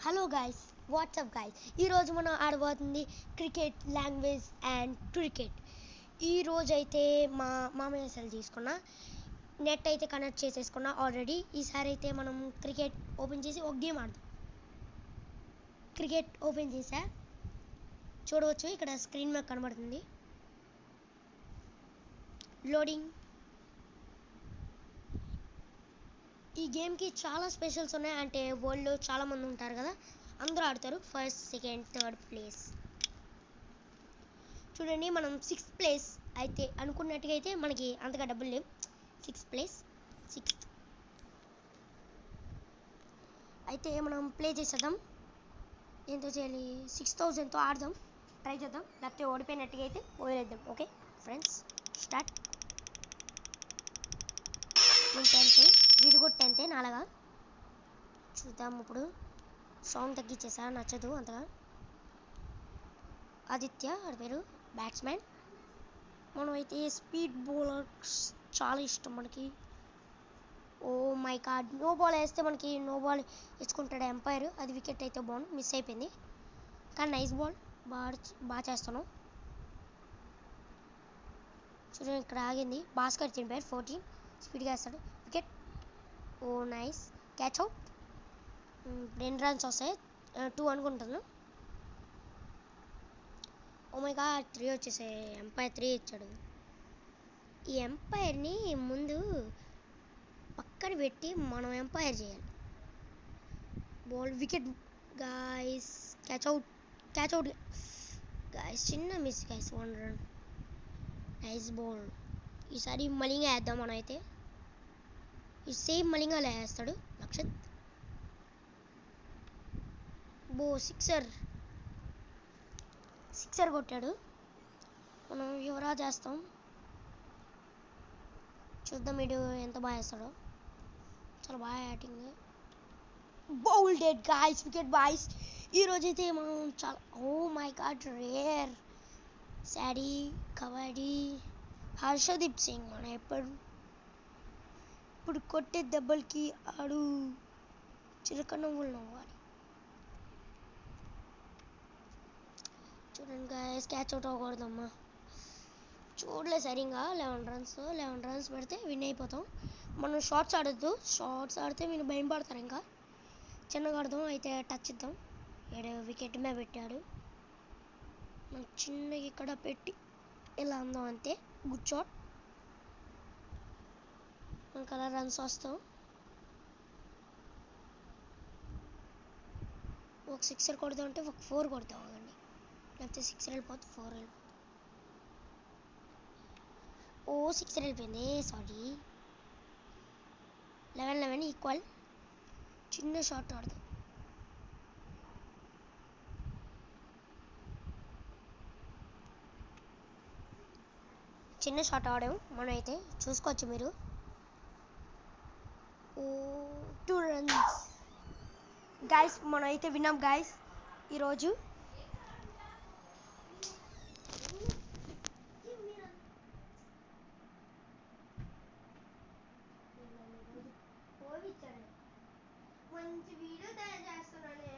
Hello guys, WhatsApp guys. ఈరోజు మనం ఆడబోతుంది cricket language and cricket. ఈరోజు అయితే మా మామయ్య సెల్ తీసుకున్నా, నెట్ అయితే కనెక్ట్ చేసేసుకున్నా ఆల్రెడీ. ఈసారి అయితే మనం క్రికెట్ ఓపెన్ చేసి ఒక గేమ్ ఆడదాం. క్రికెట్ ఓపెన్ చేసా, చూడవచ్చు ఇక్కడ స్క్రీన్ మీద కనబడుతుంది. లోడింగ్. ఈ గేమ్కి చాలా స్పెషల్స్ ఉన్నాయి. అంటే వరల్డ్లో చాలామంది ఉంటారు కదా, అందరూ ఆడతారు. First, second, third place. చూడండి, మనం 6th ప్లేస్ అయితే అనుకున్నట్టుగా అయితే మనకి అంతగా డబ్బులు లేవు. 6th ప్లేస్, 6th అయితే మనం ప్లే చేసేద్దాం. ఏంతో చేయాలి, 6000తో ఆడదాం, ట్రై చేద్దాం. లేకపోతే ఓడిపోయినట్టుగా అయితే వదిలేద్దాం. Okay friends, start. నేను 10th, వీడు కూడా 10th నాలాగా. చూద్దాం. ఇప్పుడు సౌండ్ తగ్గించేసా, నచ్చదు అంతగా. ఆదిత్య ఆడి పేరు, బ్యాట్స్మెన్. మనం అయితే స్పీడ్ బౌలర్స్ చాలా ఇష్టం మనకి. Oh my god, no ball వేస్తే మనకి నో బాల్ ఇచ్చుకుంటాడు ఎంపైర్. అది వికెట్ అయితే బాగుంది, మిస్ అయిపోయింది. కానీ నైస్ బాల్, బాగా చేస్తాను. చూడండి ఇక్కడ ఆగింది. భాస్కర్ తినిపారు 14, స్పీడ్గా వేస్తాడు. వికెట్. ఓ నైస్ క్యాచ్ అవుట్. 2 రన్స్ వస్తాయి, 2 అనుకుంటాను. ఓ మై గాడ్, 3 వచ్చేసాయి. ఎంపైర్ 3 ఇచ్చాడు. ఈ ఎంపైర్ని ముందు పక్కన పెట్టి మనం ఎంపైర్ చేయాలి. Ball, wicket guys. Catch out guys. చిన్న miss guys, 1 run. Nice ball. ఈసారి మలింగా వేద్దాం మనం అయితే. ఈ సేమ్ మలింగా వేస్తాడు లక్షత్. బో, సిక్సర్ కొట్టాడు. మనం యువరాజ్ చేస్తాం, చూద్దాం వీడు ఎంత బాగా వేస్తాడో. చాలా బాగా batting. Bowled guys, wicket boys. ఈరోజైతే మనం చాలా, ఓ మై గాడ్, రేర్. శాడీ, కబడ్డీ, హర్షదీప్ సింగ్. మనం ఇప్పుడు కొట్టే దెబ్బలకి ఆడు చిలక నవ్వులు నవ్వాలి. చూడండి గాయస్, క్యాచ్ అవుట్ అవ్వకూడదమ్మా. చూడలే సరిగా. 11 రన్స్ పెడితే విన్ అయిపోతాం. మనం షార్ట్స్ ఆడొద్దు, షార్ట్స్ ఆడితే మీరు భయం పడతారు. ఇంకా చిన్నగా ఆడదాం. అయితే టచ్ ఇద్దాం. ఏడు వికెట్ మీద పెట్టాడు. మనం చిన్నగా ఇక్కడ పెట్టి ఇలా అందాం, అంతే. Good shot. మనకు అలా రన్స్ వస్తాం. ఒక 6 కొడదాం అంటే ఒక 4 కొడతాం అండి, లేకపోతే 6 వెళ్ళిపోతుంది, 4 వెళ్ళిపోతుంది. ఓ 6 వెళ్ళిపోయింది, సారీ. 11 ఈక్వల్. చిన్న షాట్ ఆడదాం. చిన్న షాట్ ఆడాం మనం అయితే, చూసుకోవచ్చు మీరు. ఓ 2 రన్స్ గాయస్. మనం అయితే విన్నాం గాయస్ ఈరోజు. మంచి వీడియో తయారు చేస్తున్నానే.